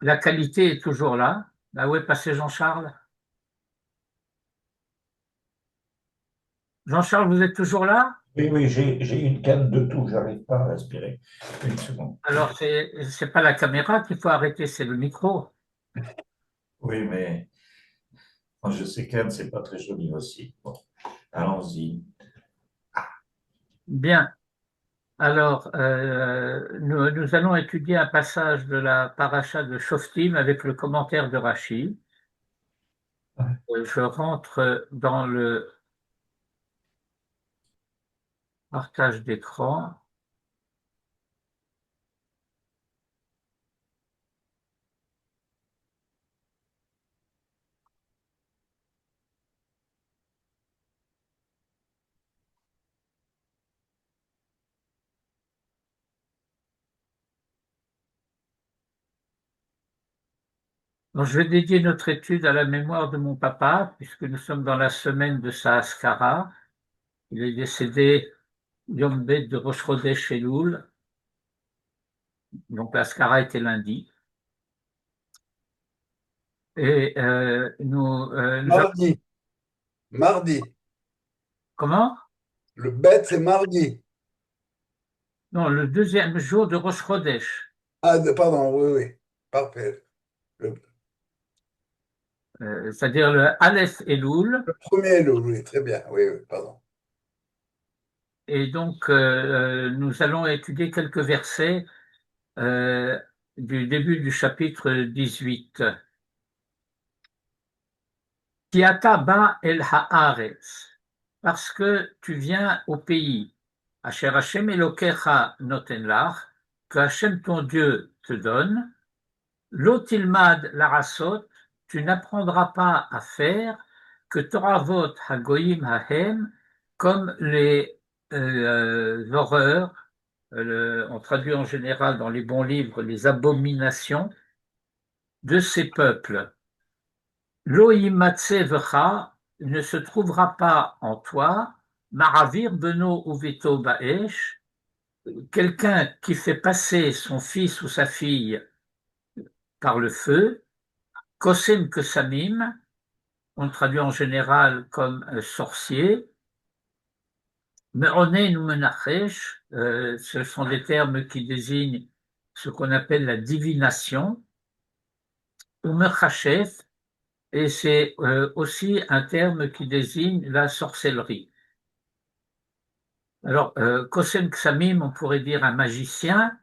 la qualité est toujours là. Bah, où est passé Jean-Charles? Jean-Charles, vous êtes toujours là? Oui, oui, j'ai une canne de tout, j'arrive pas à respirer. Une seconde. Alors, c'est pas la caméra qu'il faut arrêter, c'est le micro. Oui, mais quand je sais canne, c'est pas très joli aussi. Bon, allons-y. Bien. Alors, nous allons étudier un passage de la paracha de Shoftim avec le commentaire de Rashi. Je rentre dans le partage d'écran. Donc, je vais dédier notre étude à la mémoire de mon papa, puisque nous sommes dans la semaine de sa Haskara. Il est décédé Yom Bet de Rosh Chodesh Elul, donc la Haskara était lundi. Et nous avons... Mardi, mardi. Comment? Le bête, c'est mardi. Non, le deuxième jour de Rosh Chodesh, Ah, pardon, oui, oui. Parfait. Le, c'est-à-dire le Aleph Elul. le premier lot, oui, très bien. Oui, oui, pardon. Et donc, nous allons étudier quelques versets du début du chapitre 18. Kiata ba el haaretz, parce que tu viens au pays. Asher Hashem Elokecha noten lach, que Hashem ton Dieu te donne. Lo tilmad larasot, tu n'apprendras pas à faire que Toravot hagoyim hahem, comme les horreurs, on traduit en général dans les bons livres les abominations de ces peuples. Lo yimatsevecha, ne se trouvera pas en toi, maravir beno uveto baesh, quelqu'un qui fait passer son fils ou sa fille par le feu, kosem kesamim, on traduit en général comme sorcier. Meronen ou menachesh, ce sont des termes qui désignent ce qu'on appelle la divination. Ou mechachef, et c'est aussi un terme qui désigne la sorcellerie. Alors, Kosem Ksamim, on pourrait dire un magicien,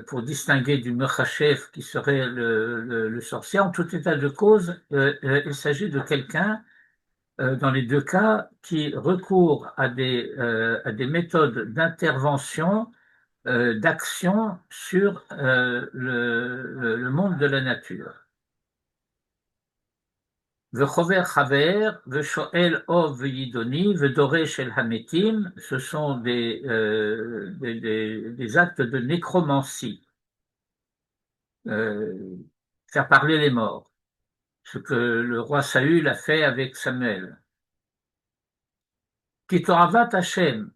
pour distinguer du mechachef qui serait le sorcier. En tout état de cause, il s'agit de quelqu'un dans les deux cas, qui recourt à des méthodes d'intervention, d'action sur le monde de la nature. Vechover chaver, veshoel ov yidoni, vedoresh el hametim, ce sont des actes de nécromancie, faire parler les morts, ce que le roi Saül a fait avec Samuel. Kitoravat Hashem,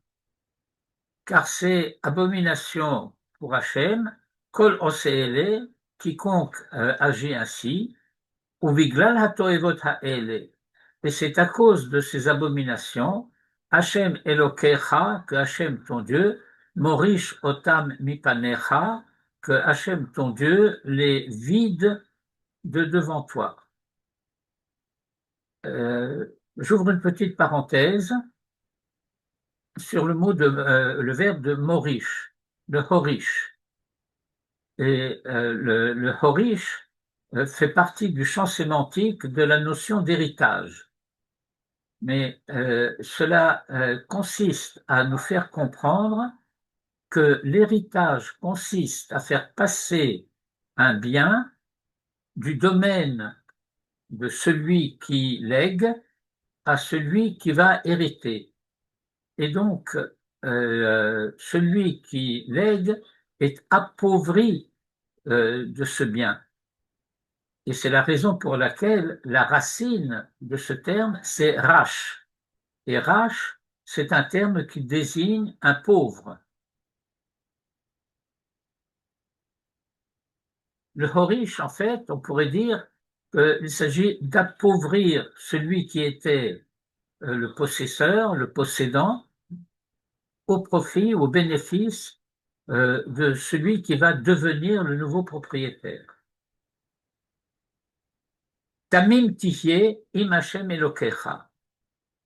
car c'est abomination pour Hachem, kol oseele, quiconque agit ainsi, ou viglal hatoevot haele. Et c'est à cause de ces abominations, Hachem Elokecha, que Hachem ton Dieu, Morish otam mipanecha, que Hachem ton Dieu les vide de devant toi. J'ouvre une petite parenthèse sur le verbe de Morish, de Horish. Et le Horish fait partie du champ sémantique de la notion d'héritage. Mais cela consiste à nous faire comprendre que l'héritage consiste à faire passer un bien du domaine de celui qui lègue à celui qui va hériter. Et donc, celui qui lègue est appauvri de ce bien. Et c'est la raison pour laquelle la racine de ce terme, c'est rach. Et rach, c'est un terme qui désigne un pauvre. le horish, en fait, on pourrait dire qu'il s'agit d'appauvrir celui qui était le possesseur, le possédant, au profit, au bénéfice de celui qui va devenir le nouveau propriétaire. Tamim tihyeh im Hashem Elokecha.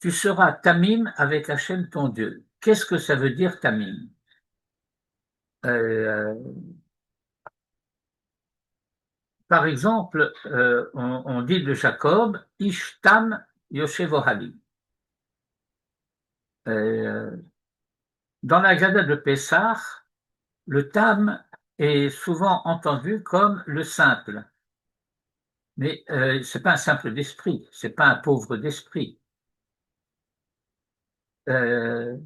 Tu seras tamim avec Hashem ton Dieu. Qu'est-ce que ça veut dire tamim? Par exemple, on dit de Jacob, Ishtam Yoshevohali. Dans la Gada de Pessah, le tam est souvent entendu comme le simple. Mais ce n'est pas un simple d'esprit, ce n'est pas un pauvre d'esprit. Il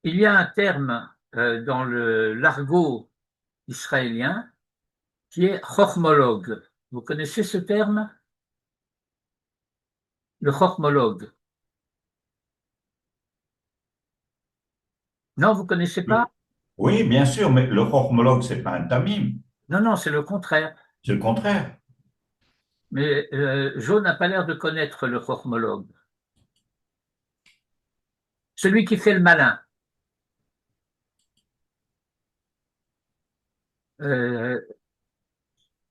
y a un terme dans l'argot israélien qui est chochmologue. Vous connaissez ce terme? Le chochmologue. Non, vous ne connaissez pas? Oui, bien sûr, mais le chormologue, ce n'est pas un tamim. Non, non, c'est le contraire. C'est le contraire. Mais Jo n'a pas l'air de connaître le chochmologue. Celui qui fait le malin.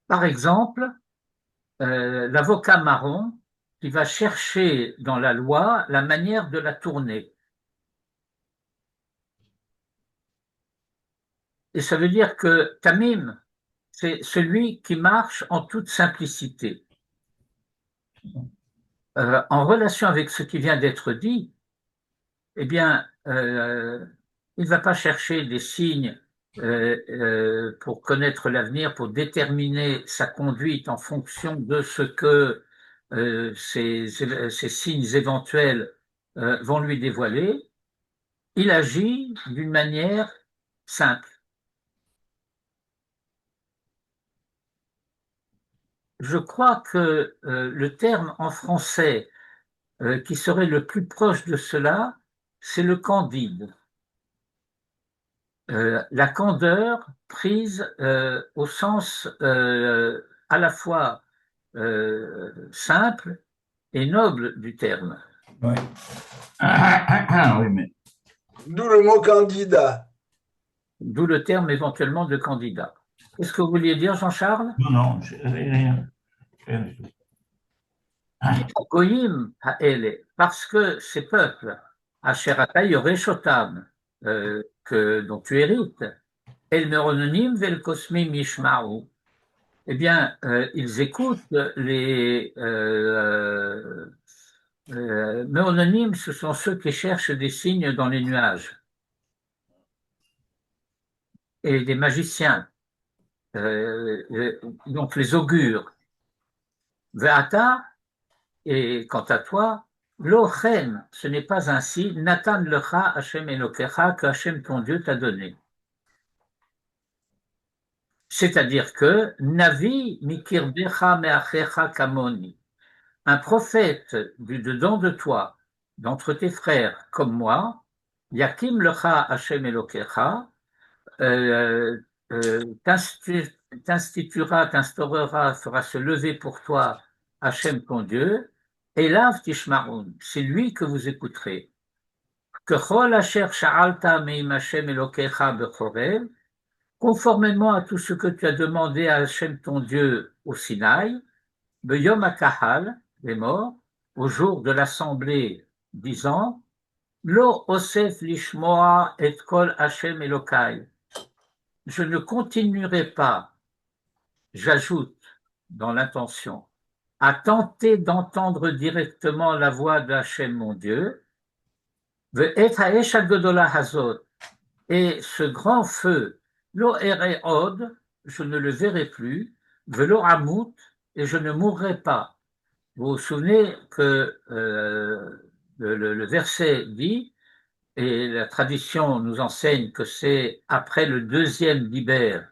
Par exemple, l'avocat marron qui va chercher dans la loi la manière de la tourner. Et ça veut dire que Tamim, c'est celui qui marche en toute simplicité. En relation avec ce qui vient d'être dit, eh bien, il ne va pas chercher des signes pour connaître l'avenir, pour déterminer sa conduite en fonction de ce que ces signes éventuels vont lui dévoiler. Il agit d'une manière simple. Je crois que le terme en français qui serait le plus proche de cela, c'est le candide. La candeur prise au sens à la fois simple et noble du terme. Oui. Oui, mais... D'où le mot candidat. D'où le terme éventuellement de candidat. Qu'est-ce que vous vouliez dire, Jean-Charles? Non, rien. Rien du tout. Goyim ha'ele, parce que ces peuples, Asherata Yoreshotam, dont tu hérites, El Merononim vel Kosmim Yishma'u, eh bien, ils écoutent les Merononim, ce sont ceux qui cherchent des signes dans les nuages, et des magiciens, donc les augures. Ve'ata, et quant à toi, Lochen, ce n'est pas ainsi, Natan lecha Hashem Elokecha, que Hashem ton Dieu t'a donné. C'est-à-dire que Navi mikirbecha meachecha kamoni, un prophète du dedans de toi, d'entre tes frères comme moi, Yakim lecha Hashem Elokecha, t'instaurera, fera se lever pour toi Hashem ton Dieu, et Elav tishmaroun, c'est lui que vous écouterez. Que chol asher sha'alta me'im Hashem Elokecha bechorel, conformément à tout ce que tu as demandé à Hashem ton Dieu au Sinaï, Beyom HaKahal, les morts, au jour de l'assemblée, disant Lo osef lishmoa et kol Hashem Elokai. Je ne continuerai pas, j'ajoute dans l'intention, à tenter d'entendre directement la voix d'Hachem mon Dieu, Ve'et ha'esh hagedola hazot, et ce grand feu, lo ere od, je ne le verrai plus, velo amut, et je ne mourrai pas. Vous vous souvenez que le verset dit, et la tradition nous enseigne que c'est après le deuxième libère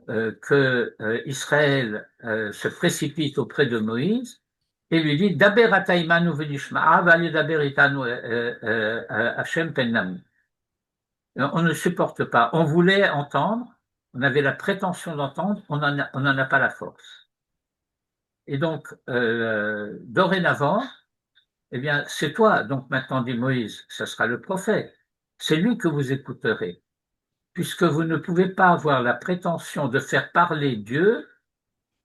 que Israël se précipite auprès de Moïse et lui dit Daber ataimanu venishma'a v'al yedaber itanu Hashem pennami. On ne supporte pas. On voulait entendre, on avait la prétention d'entendre, on n'en a pas la force. Et donc, dorénavant, eh bien, c'est toi, donc maintenant, dit Moïse, ce sera le prophète. C'est lui que vous écouterez, puisque vous ne pouvez pas avoir la prétention de faire parler Dieu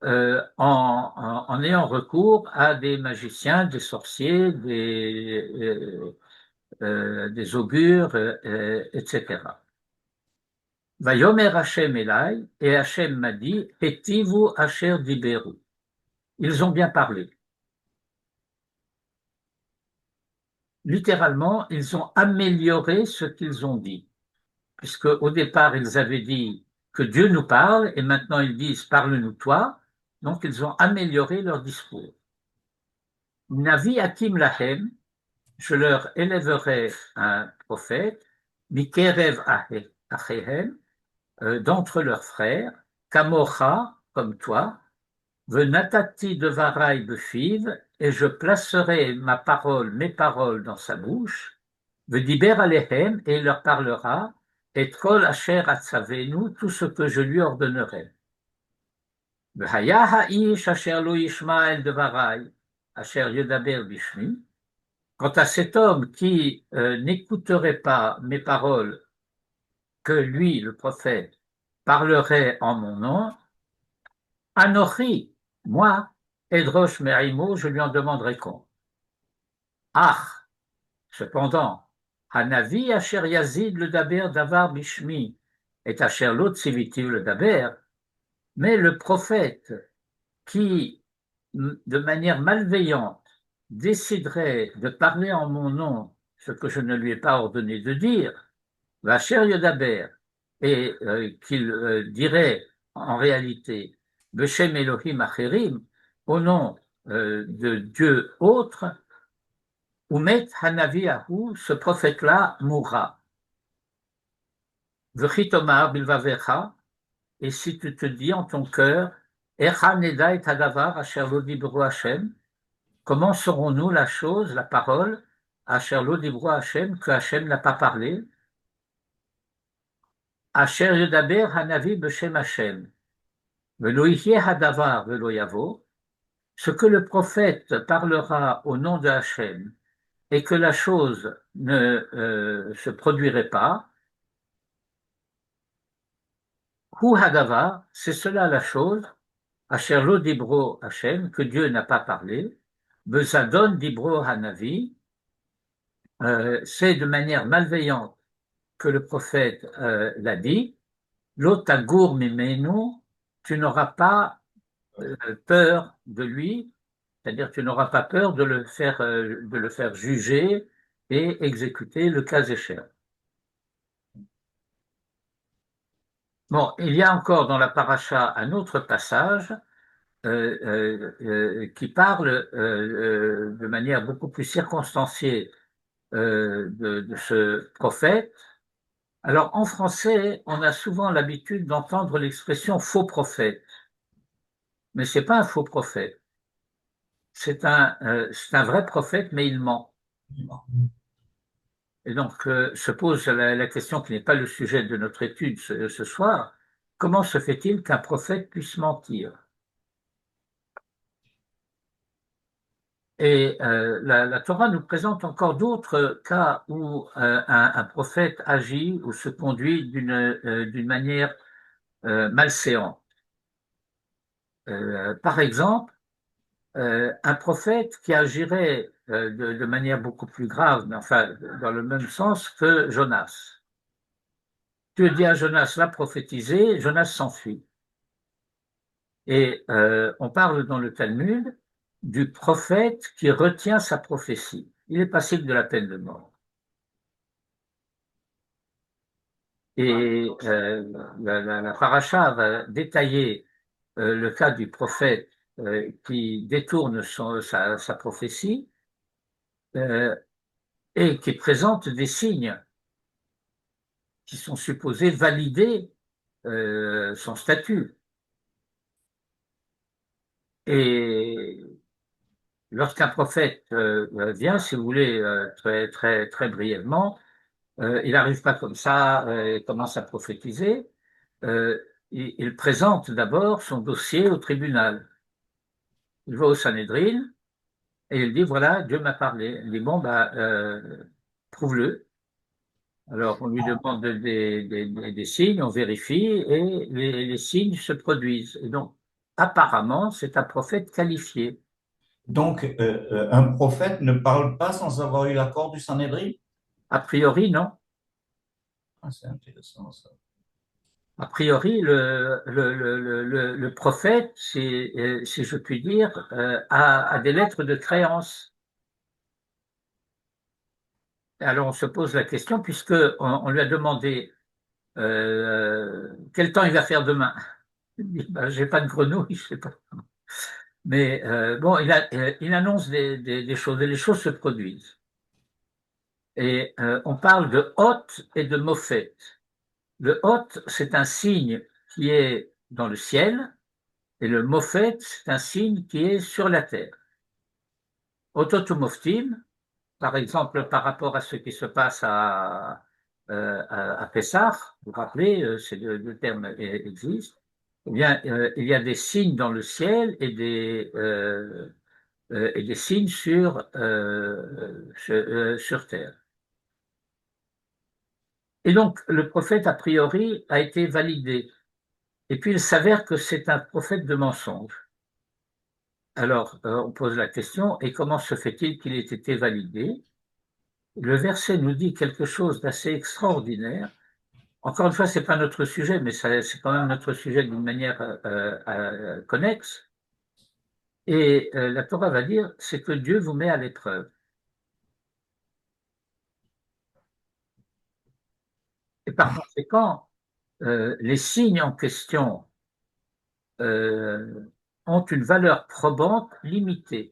en ayant recours à des magiciens, des sorciers, des augures, etc. Vayomer Hashem Elai, et Hashem m'a dit, Hetivu Asher Diberu. Ils ont bien parlé. Littéralement, ils ont amélioré ce qu'ils ont dit, puisque au départ, ils avaient dit que Dieu nous parle, et maintenant ils disent, parle-nous toi. Donc, ils ont amélioré leur discours. Navi Hakim Lahem, je leur élèverai un prophète, Mikerev Achehem, d'entre leurs frères, Kamocha, comme toi, Venatati devarai befiv, et je placerai mes paroles dans sa bouche, Vediber alehem, et il leur parlera, et kol asher atzavenu, tout ce que je lui ordonnerai. Vehaya ha'ish asher lo yishma el devarai, asher yodaber bishmi. Quant à cet homme qui n'écouterait pas mes paroles, que lui, le prophète, parlerait en mon nom, Anochi, moi, Edrosh Merimo, je lui en demanderai compte. Ah, cependant, Hanavi Asher Yazid le Daber Davar Bishmi et Asher Lot Sivitiv le Daber, mais le prophète qui, de manière malveillante, déciderait de parler en mon nom ce que je ne lui ai pas ordonné de dire, Asher Yodaber, et qu'il dirait en réalité Beshem Elohim Acherim, au nom de Dieu autre, Umet Hanaviahu, ce prophète-là mourra. V'chitomar bilvavecha, et si tu te dis en ton cœur, Echa neda et hadavar asher lo dibru Hashem, comment saurons-nous la chose, la parole, asher lo dibru Hashem, que Hashem n'a pas parlé? Asher yodaber hanavi beshem Hashem, velo yihye hadavar velo yavo, ce que le prophète parlera au nom de Hashem et que la chose ne se produirait pas, Hu Hadavar, c'est cela la chose, Asher lo dibro Hashem, que Dieu n'a pas parlé, Bezadon dibro Hanavi, c'est de manière malveillante que le prophète l'a dit, Lotagur mimenu, tu n'auras pas peur de lui, c'est-à-dire tu n'auras pas peur de le faire juger et exécuter le cas échéant. Bon, il y a encore dans la paracha un autre passage qui parle de manière beaucoup plus circonstanciée de ce prophète. Alors en français, on a souvent l'habitude d'entendre l'expression faux prophète, mais c'est pas un faux prophète. C'est un vrai prophète, mais il ment. Et donc se pose la question qui n'est pas le sujet de notre étude ce soir. Comment se fait-il qu'un prophète puisse mentir? Et la Torah nous présente encore d'autres cas où un prophète agit ou se conduit d'une manière malséante. Par exemple, un prophète qui agirait de manière beaucoup plus grave, mais enfin dans le même sens que Jonas. Dieu dit à Jonas, va prophétiser, Jonas s'enfuit. Et on parle dans le Talmud du prophète qui retient sa prophétie. Il est passible de la peine de mort. Et la paracha va détailler le cas du prophète qui détourne sa prophétie et qui présente des signes qui sont supposés valider son statut. Et lorsqu'un prophète vient, si vous voulez, très, très, très brièvement, il n'arrive pas comme ça, il commence à prophétiser. il présente d'abord son dossier au tribunal. Il va au Sanhédrin et il dit, voilà, Dieu m'a parlé. Il dit, bon, bah, prouve-le. Alors, on lui demande des signes, on vérifie et les signes se produisent. Et donc, apparemment, c'est un prophète qualifié. Donc, un prophète ne parle pas sans avoir eu l'accord du Sanhédrin? A priori, non. Ah, c'est intéressant ça. A priori, le prophète, si je puis dire, a des lettres de créance. Alors, on se pose la question, puisque on lui a demandé quel temps il va faire demain. Il dit, ben, j'ai pas de grenouille, je sais pas. Mais bon, il annonce des choses et les choses se produisent. Et on parle de Hot et de Mophet. Le Hot, c'est un signe qui est dans le ciel, et le Mophet, c'est un signe qui est sur la terre. Ototomoftim, par exemple, par rapport à ce qui se passe à Pessah, vous vous rappelez, le terme existe, eh bien, il y a des signes dans le ciel et des signes sur terre. Et donc, le prophète, a priori, a été validé. Et puis, il s'avère que c'est un prophète de mensonge. Alors, on pose la question, et comment se fait-il qu'il ait été validé? Le verset nous dit quelque chose d'assez extraordinaire. Encore une fois, c'est pas notre sujet, mais c'est quand même notre sujet d'une manière connexe. Et la Torah va dire, c'est que Dieu vous met à l'épreuve. Et par conséquent, les signes en question ont une valeur probante limitée.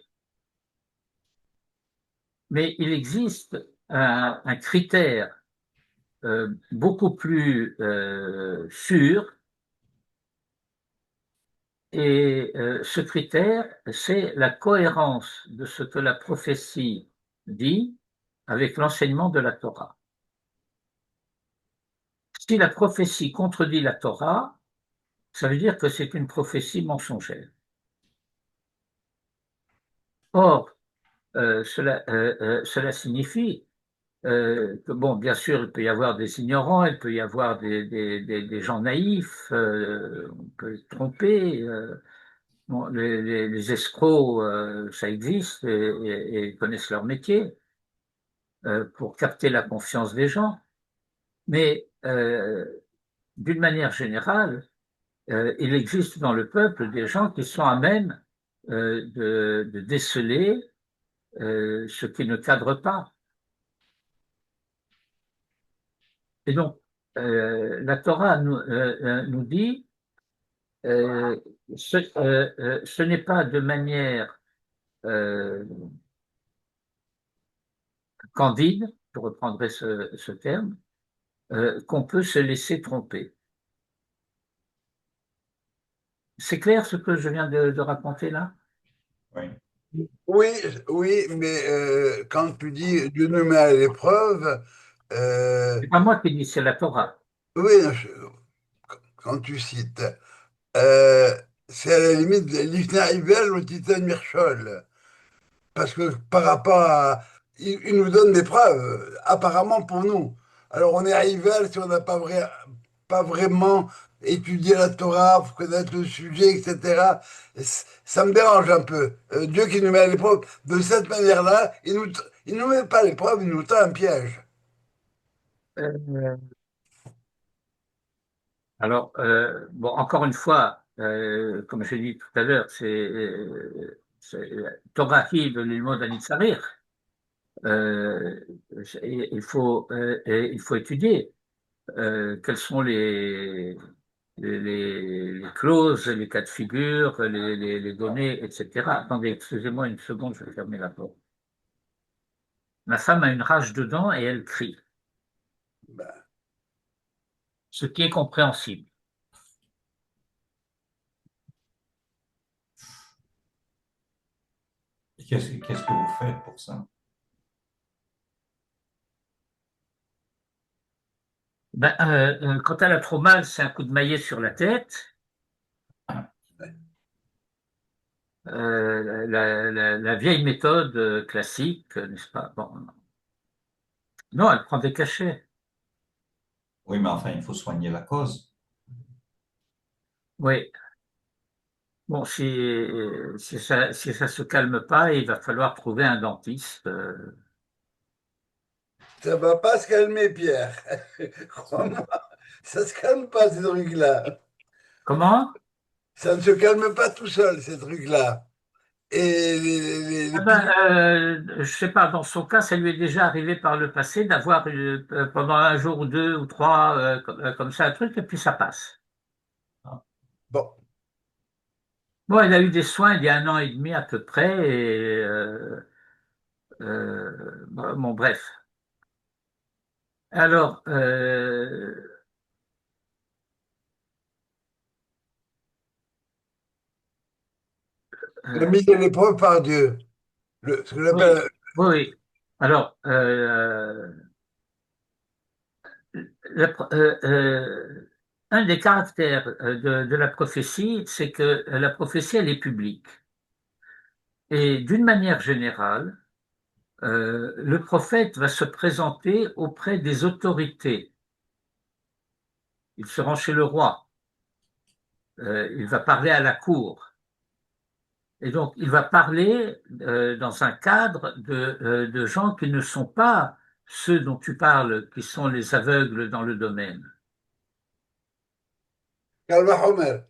Mais il existe un critère beaucoup plus sûr, et ce critère, c'est la cohérence de ce que la prophétie dit avec l'enseignement de la Torah. Si la prophétie contredit la Torah, ça veut dire que c'est une prophétie mensongère. Or, cela signifie que, bon, bien sûr, il peut y avoir des ignorants, il peut y avoir des gens naïfs, on peut se tromper. Bon, les escrocs, ça existe et connaissent leur métier pour capter la confiance des gens. Mais d'une manière générale, il existe dans le peuple des gens qui sont à même de déceler ce qui ne cadre pas. Et donc, la Torah nous dit, ce n'est pas de manière candide, je reprendrai ce terme, qu'on peut se laisser tromper. C'est clair ce que je viens de raconter là? Oui. Oui, oui, mais quand tu dis Dieu nous met à l'épreuve, C'est pas moi qui dis, c'est la Torah. oui, quand tu cites, euh, c'est à la limite de l'Ifna Ivel ou Titan Mirchol. Parce que par rapport à. Il nous donne des preuves, apparemment pour nous. Alors on est à Ivel si on n'a pas vraiment étudié la Torah, pour connaître le sujet, etc. Ça me dérange un peu. Dieu qui nous met à l'épreuve de cette manière-là, il nous met pas à l'épreuve, il nous tend un piège. Euh, alors, bon, encore une fois, comme j'ai dit tout à l'heure, Torah hi lilmod anitzarir. Euh, il faut étudier quelles sont les clauses, les cas de figure, les données, etc. Attendez, excusez-moi une seconde, je vais fermer la porte. Ma femme a une rage dedans et elle crie, Ben, ce qui est compréhensible. Qu'est-ce que vous faites pour ça? Quand elle a trop mal, c'est un coup de maillet sur la tête. La vieille méthode classique, n'est-ce pas? Bon, non, elle prend des cachets. Oui, mais enfin, il faut soigner la cause. Oui. Bon, si ça se calme pas, il va falloir trouver un dentiste. Ça va pas se calmer, Pierre. Crois-moi, ça se calme pas, ces trucs-là. Comment? Ça ne se calme pas tout seul, ces trucs-là. Et les pilules, Je sais pas, dans son cas, ça lui est déjà arrivé par le passé d'avoir pendant un jour ou deux ou trois comme ça un truc, et puis ça passe. bon, Bon, il a eu des soins il y a un an et demi à peu près, et bon, bref. Alors, la euh, mise à l'épreuve par Dieu. Ce que oui, j'appelle oui, oui. Alors, un des caractères de la prophétie, c'est que la prophétie, elle est publique. Et d'une manière générale, le prophète va se présenter auprès des autorités. Il se rend chez le roi. Il va parler à la cour. Et donc, il va parler dans un cadre de gens qui ne sont pas ceux dont tu parles, qui sont les aveugles dans le domaine. Calva Homer.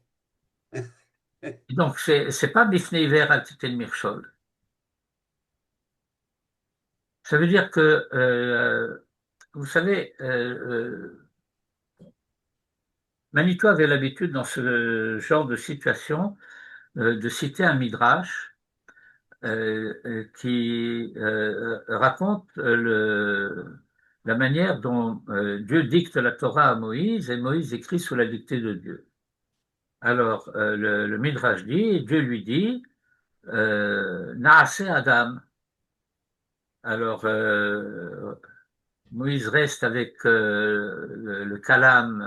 Et donc, c'est pas Bifnei Ver al Titel Mirchol. Ça veut dire que, vous savez, Manitou avait l'habitude, dans ce genre de situation, de citer un midrash qui raconte la manière dont Dieu dicte la Torah à Moïse et Moïse écrit sous la dictée de Dieu. Alors, le midrash dit, Dieu lui dit, Naase Adam. Alors, Moïse reste avec le kalam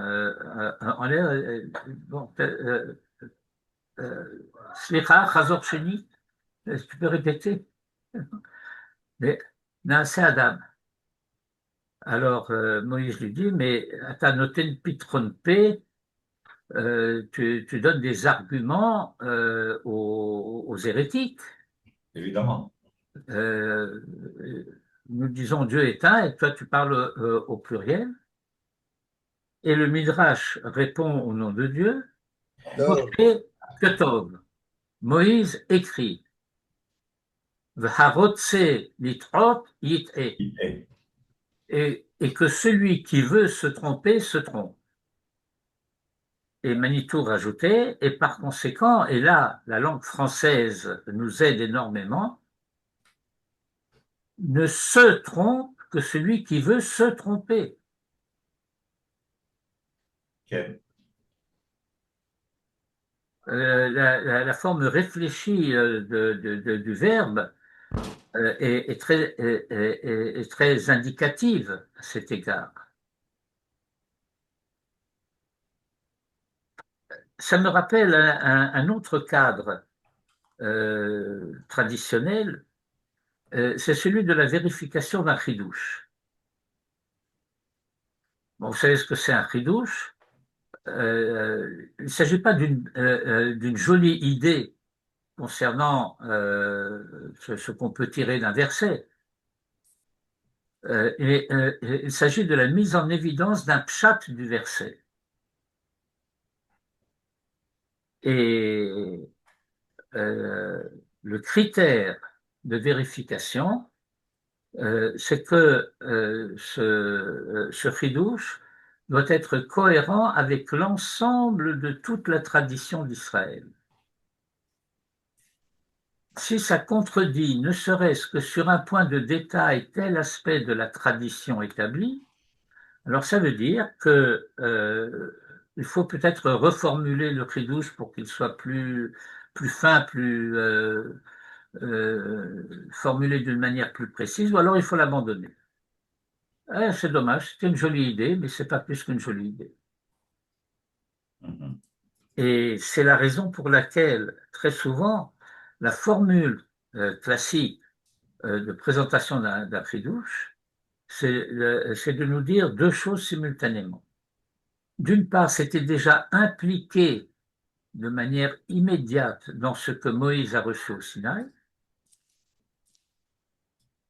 en l'air. Bon, Slicha, Chazor Sheni, tu peux répéter? Mais Naase Adam. Alors Moïse lui dit, mais Ata noten pitron P, tu donnes des arguments aux hérétiques. Évidemment. Euh, Nous disons Dieu est un et toi tu parles au pluriel. Et le Midrash répond au nom de Dieu, Donc, Moshe Ketov. Moïse écrit, V'harotse litrot yit'e. Et Et que celui qui veut se tromper se trompe. Et Manitou rajoutait, et par conséquent, et là, la langue française nous aide énormément, ne se trompe que celui qui veut se tromper. Ken. La forme réfléchie du verbe est très indicative à cet égard. Ça me rappelle un autre cadre traditionnel, c'est celui de la vérification d'un chidouche. Bon, vous savez ce que c'est un chidouche? Il ne s'agit pas d'une jolie idée concernant ce qu'on peut tirer d'un verset. Il s'agit de la mise en évidence d'un pshat du verset. Et euh, le critère de vérification, c'est que ce chidouche doit être cohérent avec l'ensemble de toute la tradition d'Israël. Si ça contredit, ne serait-ce que sur un point de détail, tel aspect de la tradition établie, alors ça veut dire que il faut peut-être reformuler le chidouche pour qu'il soit plus fin, plus formulé d'une manière plus précise, ou alors il faut l'abandonner. C'est dommage, c'est une jolie idée, mais c'est pas plus qu'une jolie idée. Mhm. Et c'est la raison pour laquelle, très souvent, la formule classique de présentation d'un fidouche, c'est de nous dire deux choses simultanément. D'une part, c'était déjà impliqué de manière immédiate dans ce que Moïse a reçu au Sinaï,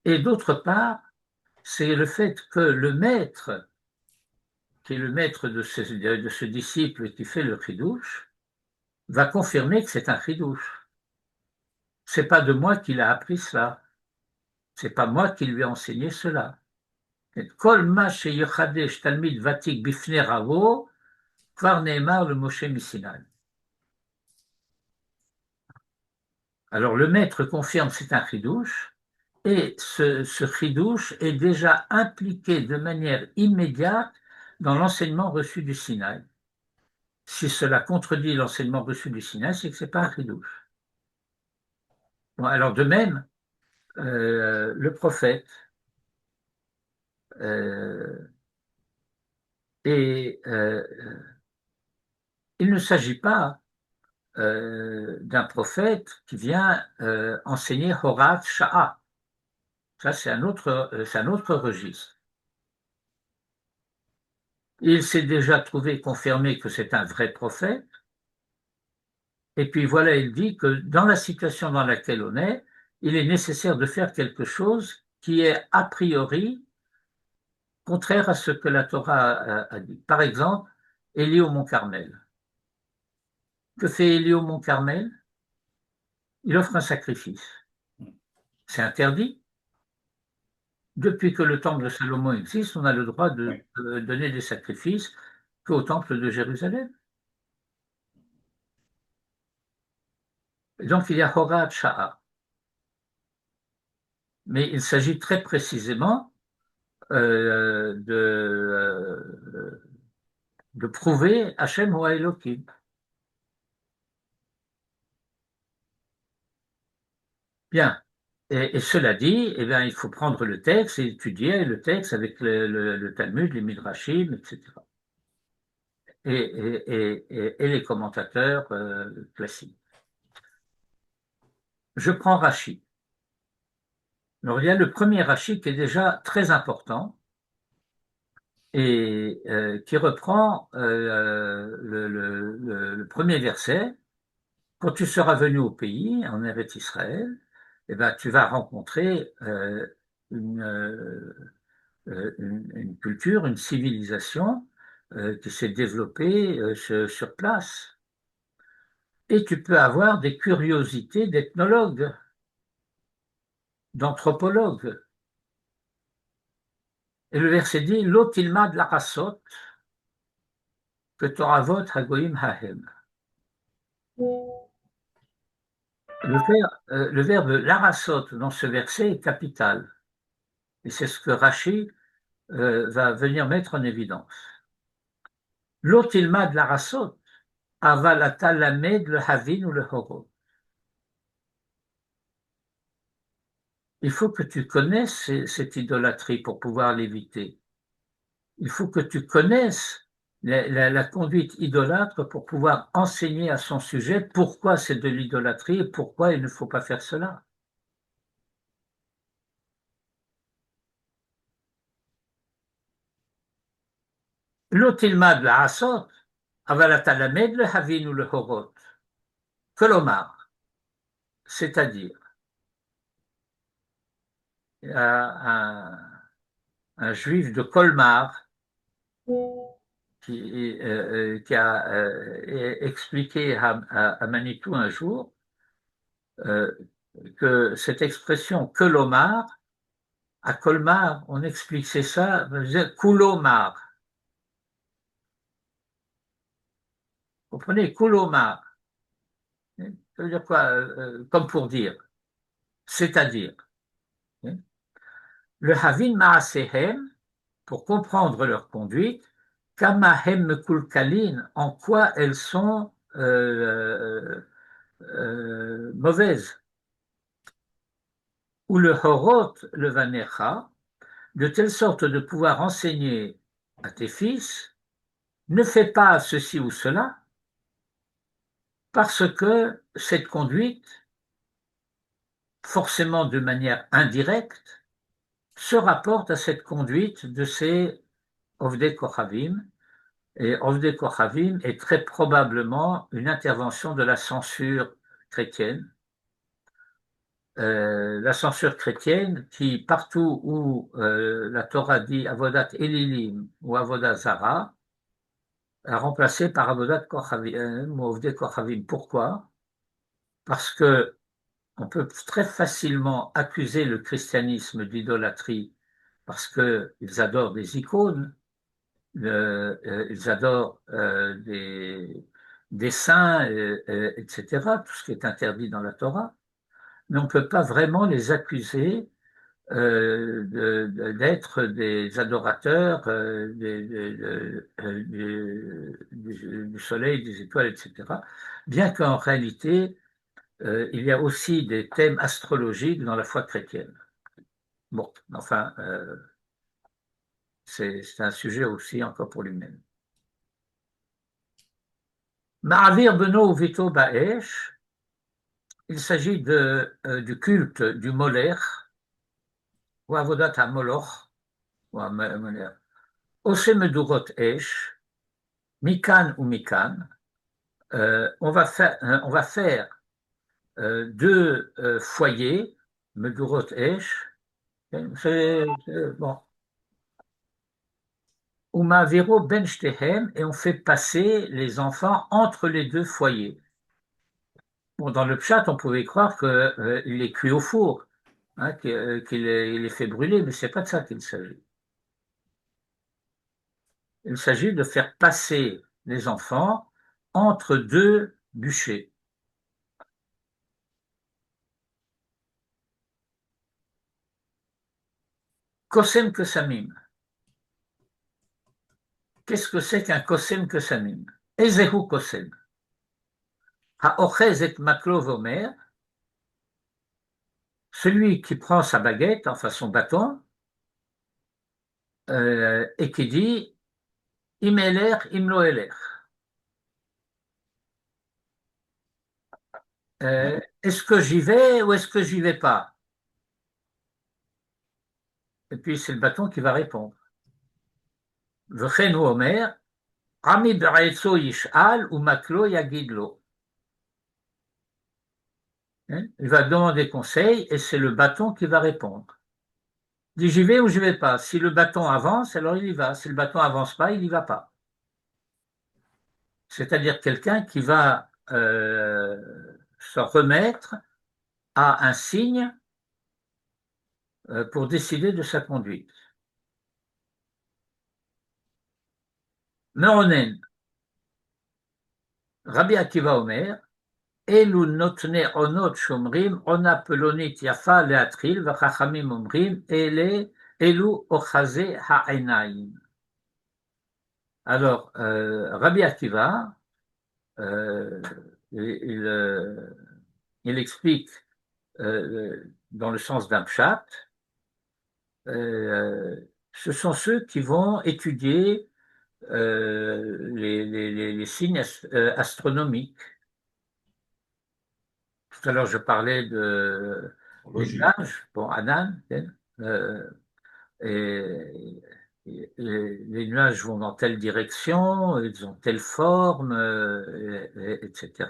et d'autre part, c'est le fait que le maître, qui est le maître de ce disciple qui fait le chidouche, va confirmer que c'est un chidouche. C'est pas de moi qu'il a appris cela. C'est pas moi qui lui ai enseigné cela. Kol ma sheyichadesh talmid vatik bifnei ravo, kvar neemar le Moshe Misinaï. Alors le maître confirme que c'est un chidouche, et ce chidouche est déjà impliqué de manière immédiate dans l'enseignement reçu du Sinaï. Si cela contredit l'enseignement reçu du Sinaï, c'est que ce n'est pas un chidouche. Bon, alors de même, le prophète euh, et il ne s'agit pas d'un prophète qui vient enseigner Horat Sha'a. Ça, c'est un autre registre. Il s'est déjà trouvé confirmé que c'est un vrai prophète. Et puis voilà, il dit que dans la situation dans laquelle on est, il est nécessaire de faire quelque chose qui est a priori contraire à ce que la Torah a dit. Par exemple, Élie au Mont Carmel. Que fait Élie au Mont Carmel? Il offre un sacrifice. C'est interdit. Depuis que le temple de Salomon existe, on a le droit de Oui. donner des sacrifices qu'au temple de Jérusalem. Et donc il y a Horat Sha'a. Mais il s'agit très précisément de prouver Hachem ou Elohim. Bien. Et cela dit, eh bien, il faut prendre le texte et étudier le texte avec le Talmud, les Midrashim, etc. Et les commentateurs classiques. Je prends Rashi. Alors, il y a le premier Rashi qui est déjà très important et qui reprend le premier verset. Quand tu seras venu au pays, en Eretz Israël, eh ben, tu vas rencontrer une, une culture, une civilisation qui s'est développée sur place. Et tu peux avoir des curiosités d'ethnologues, d'anthropologues. Et le verset dit, Lo tilmad larasot, que toravot hagoim hahem. Le verbe larasot dans ce verset est capital. Et c'est ce que Rashi va venir mettre en évidence. Lo tilmad larasot, aval ata lamed le havin ou le horot. Il faut que tu connaisses cette idolâtrie pour pouvoir l'éviter. Il faut que tu connaisses la conduite idolâtre pour pouvoir enseigner à son sujet pourquoi c'est de l'idolâtrie et pourquoi il ne faut pas faire cela. L'otilmad la asot, avalatalamed le havin ou le horot. Kolomar, c'est-à-dire, un juif de Colmar qui a expliqué à Manitou un jour euh, que cette expression Colomar, à Colmar, on explique c'est ça, Coulomar. Vous comprenez, Coulomar. Ça veut dire quoi? Comme pour dire, c'est-à-dire. Le Havin Maasehem, pour comprendre leur conduite, Kamahem Mekulkalin, en quoi elles sont mauvaises. Ou le Horot, le Vanecha, de telle sorte de pouvoir enseigner à tes fils, ne fais pas ceci ou cela, parce que cette conduite, forcément de manière indirecte, se rapporte à cette conduite de ces Ovdei Kochavim. Et Ovdei Kochavim est très probablement une intervention de la censure chrétienne. La censure chrétienne qui, partout où la Torah dit Avodat Elilim ou Avodat Zara, a remplacé par Avodat Kochavim, ou Ovdei Kochavim. Pourquoi? Parce que on peut très facilement accuser le christianisme d'idolâtrie parce qu'ils adorent des icônes, ils adorent des saints, etc., tout ce qui est interdit dans la Torah, mais on ne peut pas vraiment les accuser d'être des adorateurs du soleil, des étoiles, etc., bien qu'en réalité, il y a aussi des thèmes astrologiques dans la foi chrétienne. Bon, enfin, c'est un sujet aussi encore pour lui-même. Ma'avir beno uvito ba'esh, il s'agit du culte du Molech, ou avodat ha-moloch, ou Ose medurot esh, mikan ou mikan, on va faire deux foyers, medurot esh, bon, ou ma'aviro ben shtehem, et on fait passer les enfants entre les deux foyers. Bon, dans le pshat, on pouvait croire qu'il est cuit au four, hein, qu'il est fait brûler, mais c'est pas de ça qu'il s'agit. Il s'agit de faire passer les enfants entre deux bûchers. Kosem Kesamim. Qu'est-ce que c'est qu'un Kosem Kesamim? Ezehu Kosem. Ha'ochez et maklo vomer. Celui qui prend sa baguette, enfin son bâton, et qui dit Imeler, Imlo Eler. Est-ce que j'y vais ou est-ce que j'y vais pas? Et puis c'est le bâton qui va répondre. V'chen ou Omer, Ami be'etzo yish'al ou maklo yagidlo. Il va demander conseil et c'est le bâton qui va répondre. Il dit j'y vais ou j'y vais pas. Si le bâton avance, alors il y va. Si le bâton avance pas, il n'y va pas. C'est-à-dire quelqu'un qui va se remettre à un signe pour décider de sa conduite. Meronen, Rabbi Akiva Omer, Elu notne onot shomrim, ona pelonit yafa leatril, vachachamim omrim, elu ochaze ha'enaim. Alors, Rabbi Akiva, il explique dans le sens d'un pshat, ce sont ceux qui vont étudier les signes astronomiques. Tout à l'heure, je parlais des nuages, bon, Anan, et les nuages vont dans telle direction, ils ont telle forme, etc.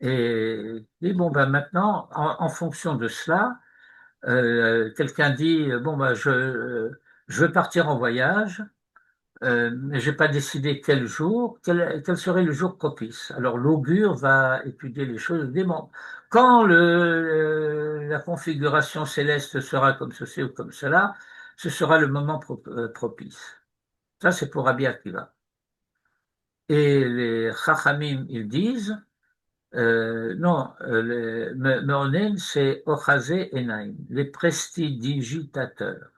Et bon, ben maintenant, en fonction de cela, quelqu'un dit, bon, ben je veux partir en voyage, mais je n'ai pas décidé quel jour, quel serait le jour propice. Alors l'augure va étudier les choses, dit, bon, quand la configuration céleste sera comme ceci ou comme cela, ce sera le moment propice. Ça, c'est pour Rabbi Akiva. Et les Chachamim, ils disent, non, Meonen, c'est Ochazé Enaim, les prestidigitateurs.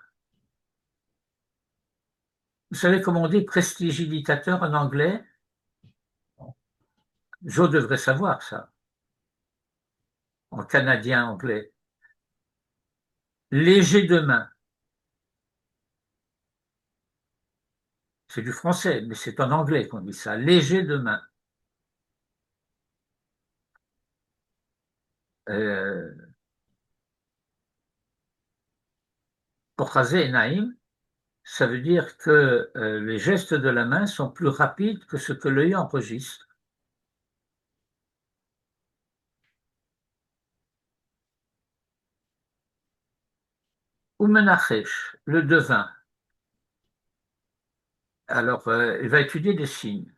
Vous savez comment on dit prestidigitateur en anglais? Je devrais savoir ça, en canadien anglais. Léger de main. c'est du français, mais c'est en anglais qu'on dit ça, léger de main. Euh, Pochazé Naïm, ça veut dire que les gestes de la main sont plus rapides que ce que l'œil enregistre. Ou Menachesh, le devin. Alors, il va étudier des signes.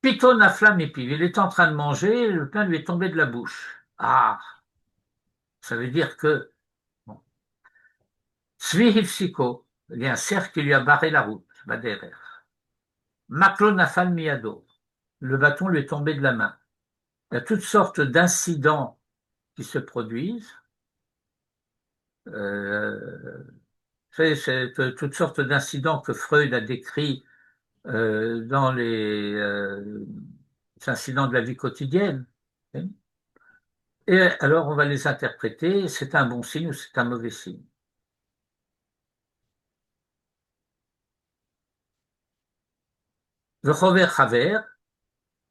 Piton Naflam Epiv, il est en train de manger, le pain lui est tombé de la bouche. Ah, ça veut dire que bon. Tzvi Hifsiko, il y a un cerf qui lui a barré la route, Baderer. Maklo Nafal Miyado, le bâton lui est tombé de la main. Il y a toutes sortes d'incidents qui se produisent. Euh, c'est toutes sortes d'incidents que Freud a décrits dans les incidents de la vie quotidienne. Et alors, on va les interpréter, c'est un bon signe ou c'est un mauvais signe. Le Chover Chaver,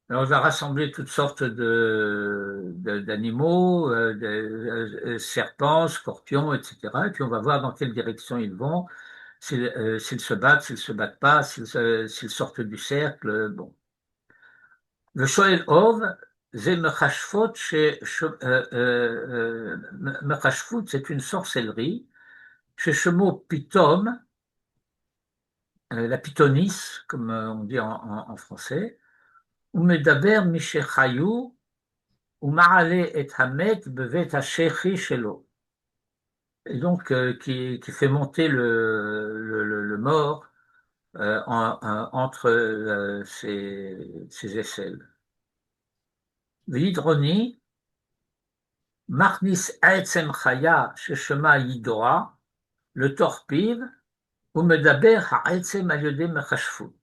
alors on va rassembler toutes sortes d'animaux, serpents, scorpions, etc. Et puis on va voir dans quelle direction ils vont, s'ils se battent, s'ils se battent pas, s'ils sortent du cercle. Bon. Le Shoel Ov, c'est Mechashfot, Mechashfot, c'est une sorcellerie. Chez Shemo Pitom, la pythonisse, comme on dit en français, ou Medaber Mishechayou, ou Maale et Hamet bevet Hachechi Shelo. Et donc, qui fait monter le mort entre ses aisselles. L'hydronie, Marnis Aetzem Chaya Sheshema Yidoa, le torpive, ou Medaber Haetzem Ayode Mechashfut.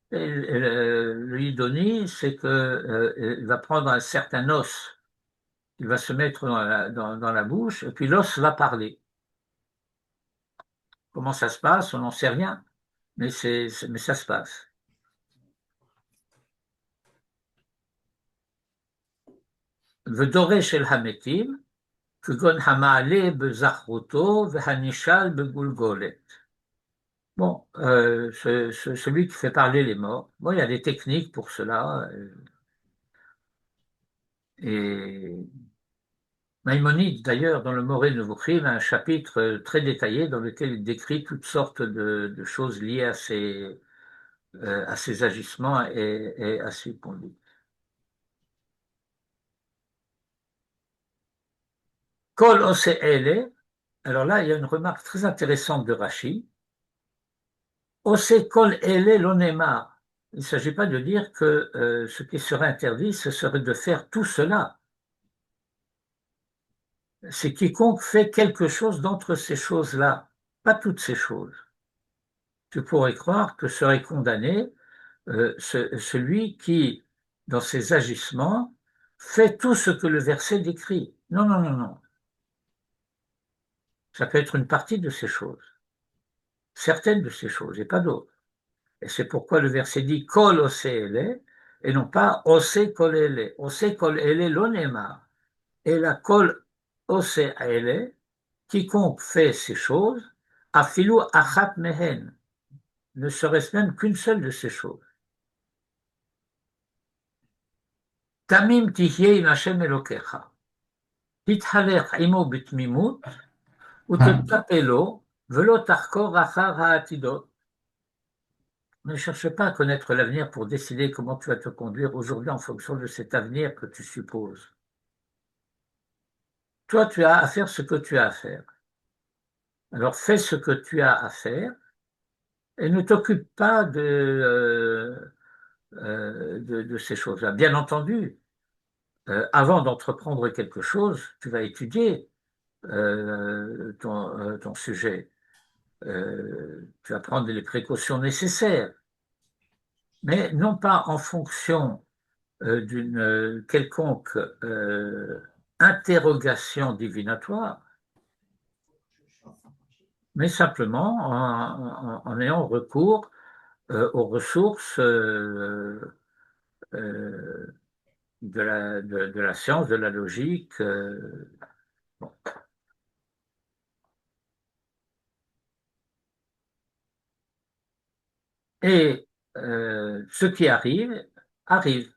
Le Idonie, c'est qu'il va prendre un certain os, il va se mettre dans la bouche, et puis l'os va parler. Comment ça se passe? On n'en sait rien, mais ça se passe. V'doresh el hametim, כגון המעלה בזכרותו והנשאל בגולגולת. Bon, celui qui fait parler les morts. Bon, il y a des techniques pour cela. Et Maïmonide, d'ailleurs, dans le Moré Nevuchim, a un chapitre très détaillé dans lequel il décrit toutes sortes de choses liées à ses agissements et à ses conduites. Kol ose ele, alors là, il y a une remarque très intéressante de Rashi. Ose kol ele l'onema. Il ne s'agit pas de dire que ce qui serait interdit, ce serait de faire tout cela. C'est quiconque fait quelque chose d'entre ces choses-là, pas toutes ces choses. Tu pourrais croire que serait condamné celui qui, dans ses agissements, fait tout ce que le verset décrit. Non, non, non, non. Ça peut être une partie de ces choses, certaines de ces choses, et pas d'autres. Et c'est pourquoi le verset dit Kol ose ele, et non pas ose kol ele. Ose kol ele l'onema. Et la kol ose ele, quiconque fait ces choses, afilu achat mehen, ne serait-ce même qu'une seule de ces choses. Tamim tihye im Hashem elokecha. תתהלך עמו בתמימות ותצפה לו ולא תחקור אחר העתידות. Ne cherche pas à connaître l'avenir pour décider comment tu vas te conduire aujourd'hui en fonction de cet avenir que tu supposes. Toi, tu as à faire ce que tu as à faire. Alors fais ce que tu as à faire et ne t'occupe pas de ces choses-là. Bien entendu, avant d'entreprendre quelque chose, tu vas étudier ton sujet. Tu vas prendre les précautions nécessaires, mais non pas en fonction d'une quelconque interrogation divinatoire, mais simplement en ayant recours aux ressources de la science, de la logique. Bon. Et ce qui arrive, arrive.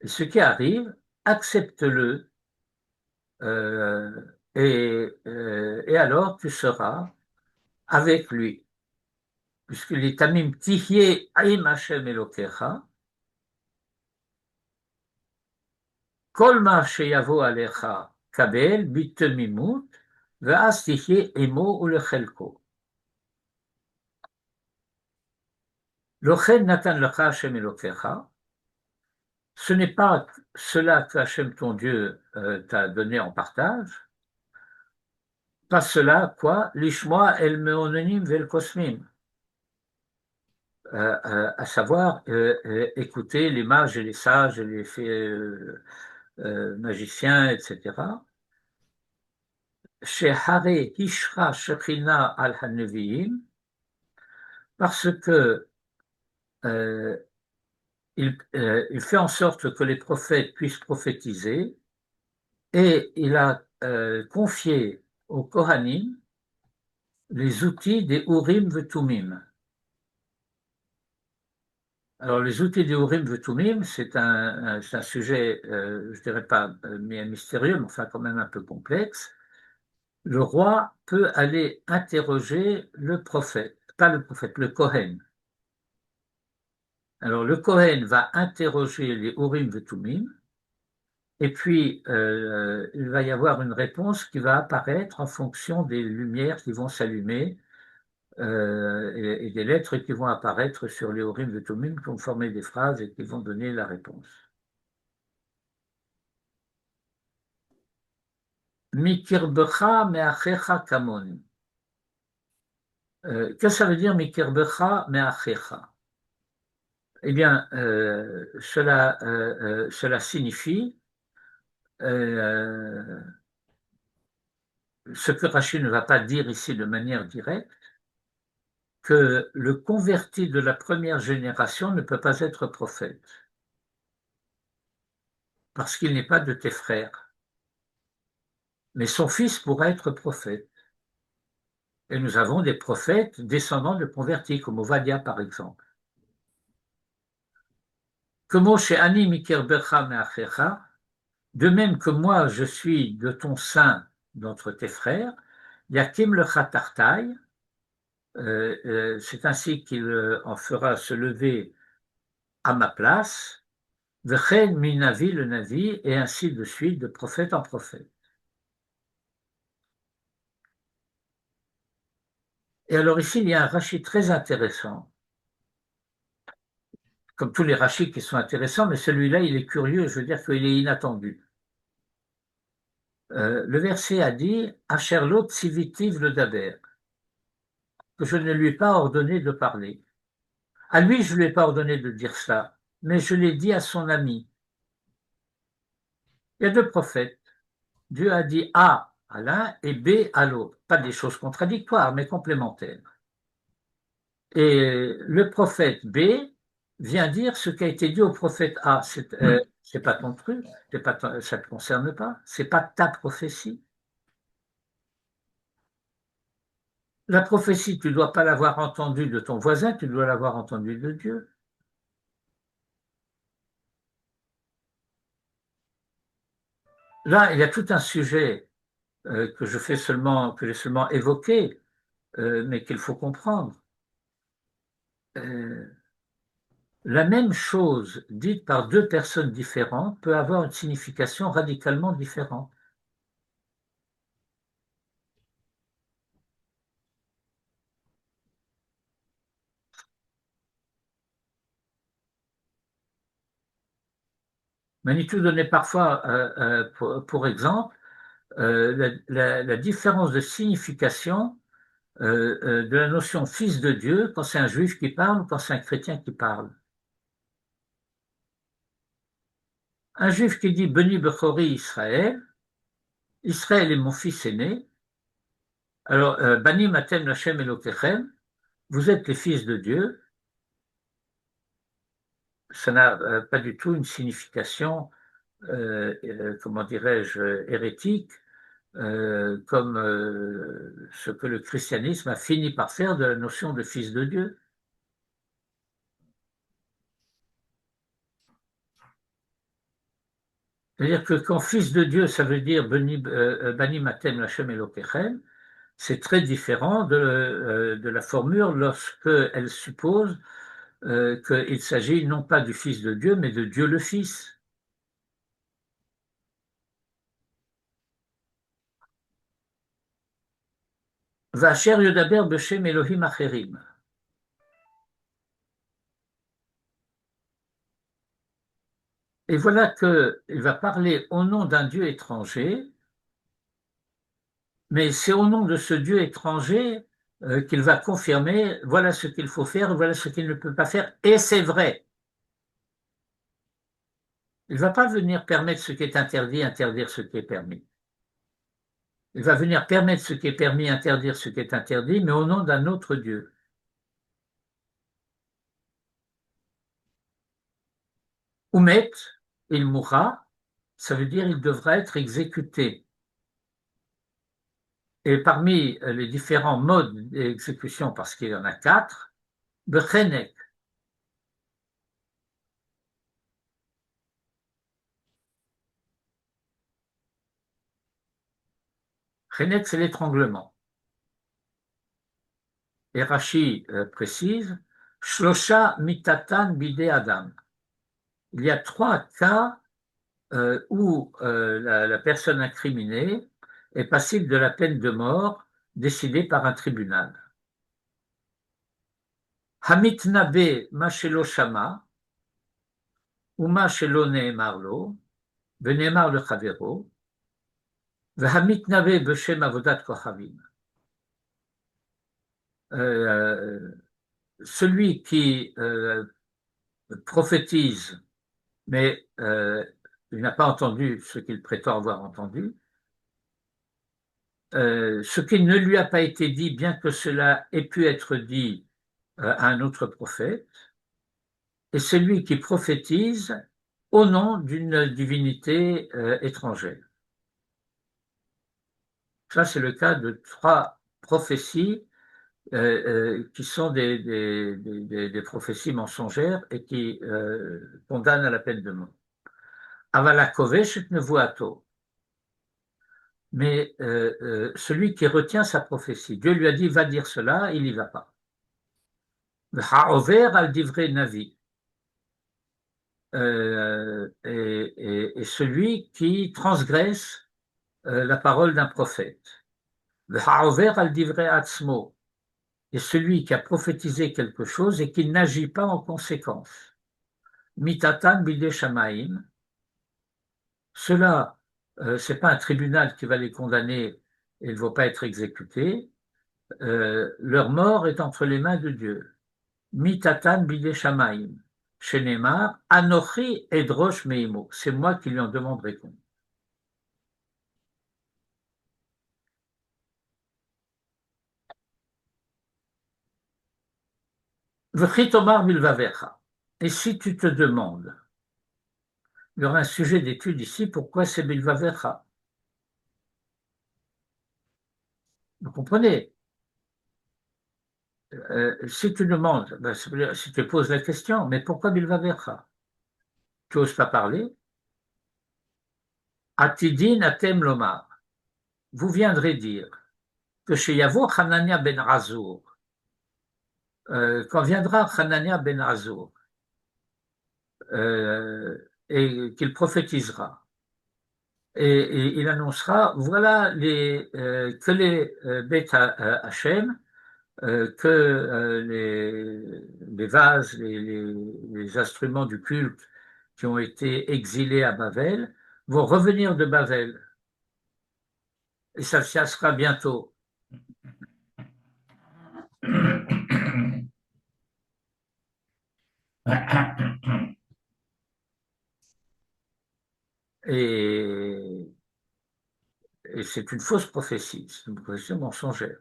Et ce qui arrive, accepte-le. Euh, et alors tu seras avec lui. Puisque les tamim tihyeh aim Hashem Elokecha, kol ma sheyavo alecha kabel bitemimut, ve'as tihyeh emo ulechelko. Lochen natan lecha Hashem Elokecha, ce n'est pas cela que Hashem ton Dieu t'a donné en partage, pas cela, quoi, l'ishmoa el meononim vel kosmim, à savoir écouter les mages et les sages et les magiciens, etc. Chez Hare Hishra Shekhinah al Haneviim, parce que il fait en sorte que les prophètes puissent prophétiser, et il a confié aux Kohanim les outils des Urim Vetumim. Alors, les outils des Urim Vetumim, c'est un sujet, je dirais pas mystérieux, mais enfin quand même un peu complexe. Le roi peut aller interroger le prophète, pas le prophète, le Kohen. Alors, le Kohen va interroger les Urim Vetumim, et puis il va y avoir une réponse qui va apparaître en fonction des lumières qui vont s'allumer et des lettres qui vont apparaître sur les Urim Vetumim, qui vont former des phrases et qui vont donner la réponse. Mikirbecha meachecha kamoni. Qu'est-ce que ça veut dire Mikirbecha meachecha? Eh bien, cela signifie ce que Rachid ne va pas dire ici de manière directe, que le converti de la première génération ne peut pas être prophète, parce qu'il n'est pas de tes frères. Mais son fils pourra être prophète. Et nous avons des prophètes descendants de convertis, comme Ovadia par exemple. Comme chez Ani Mikirbecha meachecha, de même que moi je suis de ton sein d'entre tes frères, Yakim le Chatartai, c'est ainsi qu'il en fera se lever à ma place, Vechen minavi le navi, et ainsi de suite, de prophète en prophète. Et alors ici, il y a un rachis très intéressant, comme tous les rachis qui sont intéressants, mais celui-là, il est curieux, je veux dire qu'il est inattendu. Le verset a dit Asher lot sivitiv le daber, que je ne lui ai pas ordonné de parler. À lui, je ne lui ai pas ordonné de dire ça, mais je l'ai dit à son ami. Il y a deux prophètes. Dieu a dit A à l'un et B à l'autre. Pas des choses contradictoires, mais complémentaires. Et le prophète B vient dire ce qui a été dit au prophète A. C'est pas ton truc, ça ne te concerne pas, c'est pas ta prophétie. La prophétie, tu ne dois pas l'avoir entendue de ton voisin, tu dois l'avoir entendue de Dieu. Là, il y a tout un sujet que j'ai seulement évoqué, mais qu'il faut comprendre. La même chose dite par deux personnes différentes peut avoir une signification radicalement différente. Manitou donnait parfois, pour exemple, la différence de signification de la notion fils de Dieu quand c'est un juif qui parle ou quand c'est un chrétien qui parle. Un juif qui dit Beni Bechori Israël, Israël est mon fils aîné, alors Bani Matem Lachem Elokechem, vous êtes les fils de Dieu, ça n'a pas du tout une signification, comment dirais-je, hérétique, comme ce que le christianisme a fini par faire de la notion de fils de Dieu. C'est-à-dire que quand fils de Dieu, ça veut dire Bani Matem Lachem Elokechem, c'est très différent de la formule lorsqu'elle suppose qu'il s'agit non pas du Fils de Dieu, mais de Dieu le Fils. Vacher Yodaber Beshem Elohim Acherim. Et voilà qu'il va parler au nom d'un Dieu étranger, mais c'est au nom de ce Dieu étranger qu'il va confirmer voilà ce qu'il faut faire, voilà ce qu'il ne peut pas faire, et c'est vrai. Il ne va pas venir permettre ce qui est interdit, interdire ce qui est permis. Il va venir permettre ce qui est permis, interdire ce qui est interdit, mais au nom d'un autre Dieu. Oumet, il mourra, ça veut dire il devra être exécuté. Et parmi les différents modes d'exécution, parce qu'il y en a 4, Bechenek. Chenek, c'est l'étranglement. Et Rashi précise, Shlosha mitatan bide adam. Il y a 3 cas où la personne incriminée est passible de la peine de mort décidée par un tribunal. Hamit nabe mashelo shama, ou mashelo neemar lo, veneemar le chavero, vehamit nabe beshem avodat kochavim. Celui qui prophétise, mais il n'a pas entendu ce qu'il prétend avoir entendu, ce qui ne lui a pas été dit, bien que cela ait pu être dit à un autre prophète, et celui qui prophétise au nom d'une divinité étrangère. Ça, c'est le cas de 3 prophéties qui sont des prophéties mensongères et qui condamnent à la peine de mort. Avala kovesh et nevuato. Mais celui qui retient sa prophétie, Dieu lui a dit va dire cela, il n'y va pas. Ha'over al divrei navi. Et celui qui transgresse la parole d'un prophète. Ha'over al divrei atzmo. Et celui qui a prophétisé quelque chose et qui n'agit pas en conséquence. Mitatan bidei shamaim. Cela, ce n'est pas un tribunal qui va les condamner et ils ne vont pas être exécutés. Leur mort est entre les mains de Dieu. Mitatan bidei shamaim. Shenemar, Anochi edrosh meimo. C'est moi qui lui en demanderai compte. V'chitomar milvavecha. Et si tu te demandes, il y aura un sujet d'étude ici, pourquoi c'est milvavecha? Vous comprenez? Si tu demandes, ben, si tu poses la question, mais pourquoi milvavecha? Tu n'oses pas parler? Atidin atem lomar. Vous viendrez dire que chez Yavo Hanania ben Azur, quand viendra Hanania ben Azur, et qu'il prophétisera, et il annoncera, voilà que les Beth Hachem, que les vases, les instruments du culte qui ont été exilés à Babel vont revenir de Babel. Et ça sera bientôt. Et c'est une fausse prophétie, c'est une prophétie mensongère.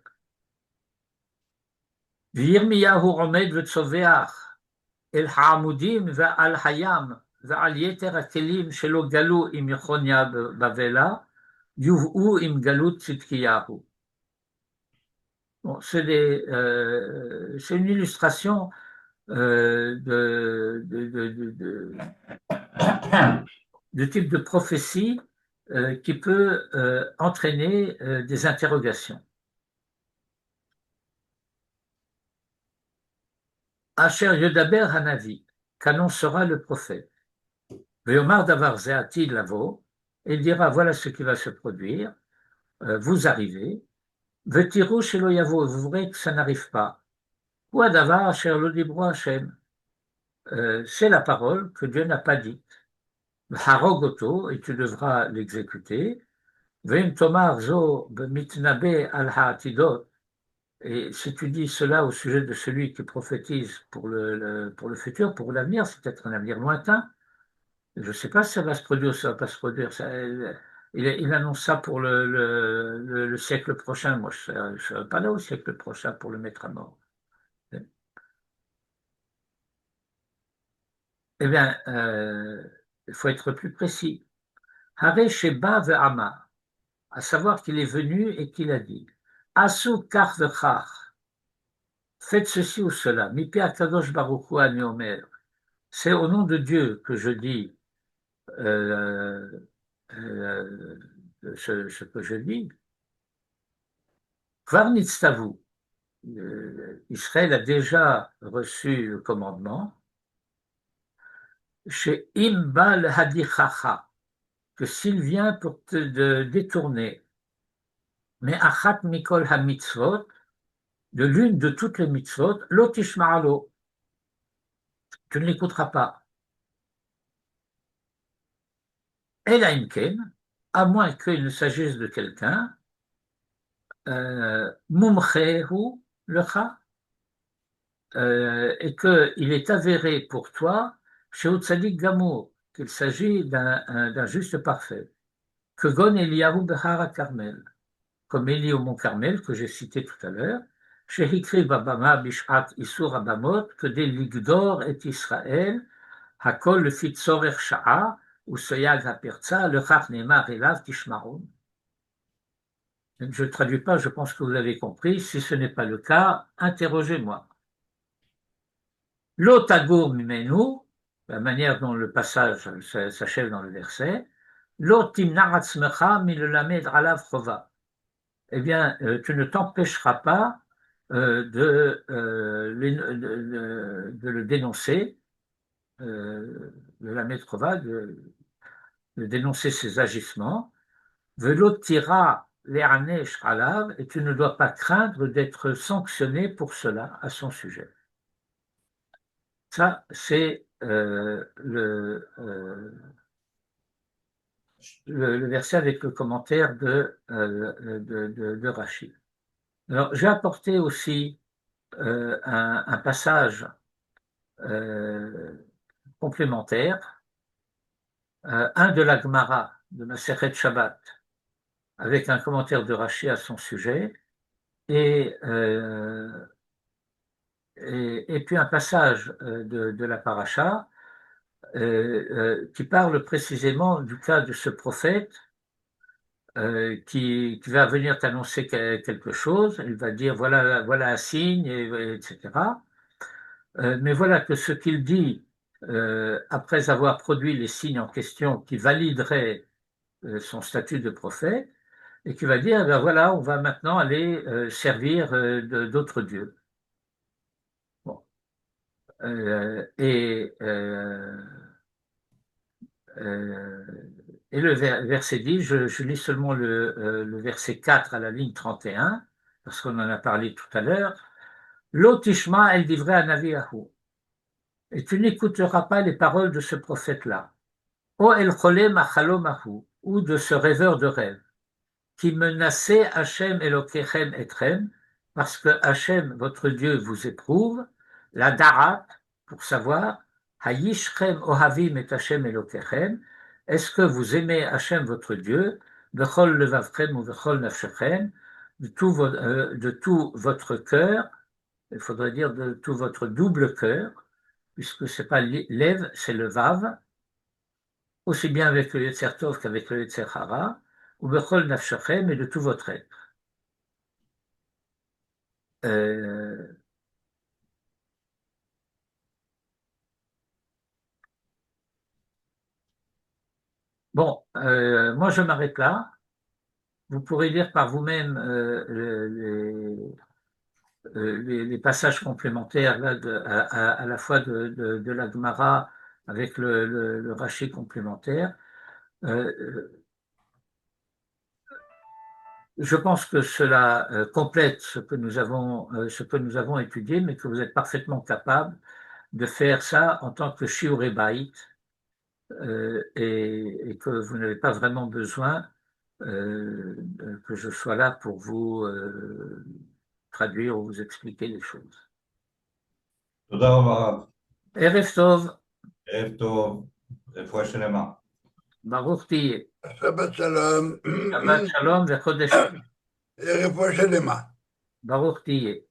Yirmiyahu Romed Vetsoveach. אל העמודים ועל הים ועל יתר הכלים שלא גלו עם יחוניה בבלה, יובאו עם גלות צדקיהו. Bon, c'est une illustration de type de prophétie qui peut entraîner des interrogations. Asher Yodaber Hanavi, qu'annoncera le prophète. Ve'omar davar ze atid lavo, et il dira voilà ce qui va se produire, vous arrivez, ve'tiru shelo yavo, vous verrez que ça n'arrive pas. Ou adavar asher lo dibro Hashem, c'est la parole que Dieu n'a pas dite. Harogoto, et tu devras l'exécuter. Ve'im tomar zo mitnabe al ha'atidot, et si tu dis cela au sujet de celui qui prophétise pour le futur, pour l'avenir, c'est peut-être un avenir lointain. Je ne sais pas si ça va se produire ou ça ne va pas se produire. Il annonce ça pour le siècle prochain. Moi, je ne serai pas là au siècle prochain pour le mettre à mort. Eh bien, il faut être plus précis. Hare Sheba ve'ama, à savoir qu'il est venu et qu'il a dit Asu kach vechach, faites ceci ou cela. Mipi akadosh baruch hu ani omer, c'est au nom de Dieu que je dis ce que je dis. Kvar nitztavu, Israël a déjà reçu le commandement. Chez Imbal Hadichacha, que s'il vient pour te détourner, mais achat mikol ha-mitzvot, de l'une de toutes les mitzvot, lo tishma'alo, tu ne l'écouteras pas. Ela imken, à moins qu'il ne s'agisse de quelqu'un, mumchehu lecha, et qu'il est avéré pour toi, chez Utzadik Gamour, qu'il s'agit d'un juste parfait, que Gon Eliyahu Behara Carmel, comme Élie au mont Carmel, que j'ai cité tout à l'heure, chez Hikri Babama Bishat Isur Abamot, que des Ligdor et Israël, Hakol le Fitzor Sha'a, ou Soyag HaPerza, le Chach Neymar Elav Tishmaron. Je ne traduis pas, je pense que vous l'avez compris. Si ce n'est pas le cas, interrogez-moi. L'otagour mimenu, la manière dont le passage s'achève dans le verset, l'otimnaratzmecha milelamed alav chova. Eh bien, tu ne t'empêcheras pas de le dénoncer, de la mettre chova, de dénoncer ses agissements. Velotira le'anesh alav, et tu ne dois pas craindre d'être sanctionné pour cela à son sujet. Ça, c'est le verset avec le commentaire de Rashi. Alors, j'ai apporté aussi un passage complémentaire, un de la Gemara, de Masechet Shabbat, avec un commentaire de Rashi à son sujet, et puis un passage de la paracha qui parle précisément du cas de ce prophète qui va venir t'annoncer quelque chose. Il va dire voilà un signe, etc. Mais voilà que ce qu'il dit après avoir produit les signes en question qui valideraient son statut de prophète, et qui va dire ben voilà, on va maintenant aller servir d'autres dieux. Bon. Et le verset 10, je lis seulement le verset 4 à la ligne 31, parce qu'on en a parlé tout à l'heure. L'otishma el divrei anaviahu. Et tu n'écouteras pas les paroles de ce prophète-là. O el cholem achalomahu, ou de ce rêveur de rêve, qui menaçait Hachem Elokechem etrem, parce que Hachem, votre Dieu, vous éprouve, la darat, pour savoir, hayishchem ohavim et Hachem Elokechem, est-ce que vous aimez Hachem, votre Dieu, bechol levavchem ou bechol nafshechem, de tout votre cœur, il faudrait dire de tout votre double cœur, puisque c'est pas l'Ev, c'est le Vav, aussi bien avec le Yetzer Tov qu'avec le Yetzer Hara, ou Bechol Nafshachem, et de tout votre être. Bon, moi je m'arrête là. Vous pourrez lire par vous-même les passages complémentaires là, à la fois de la Gemara avec le Rashi complémentaire. Je pense que cela complète ce que nous avons étudié, mais que vous êtes parfaitement capable de faire ça en tant que shiurei bayit, et que vous n'avez pas vraiment besoin que je sois là pour vous traduire ou vous expliquer les choses. תודה רבה רב. Erev Tov, ערב טוב, רפואה שלמה. Baruch Tiyeh, Shabbat Shalom. Shabbat Shalom, Vechodesh, Et Refoua Shelema. Baruch Tiyeh.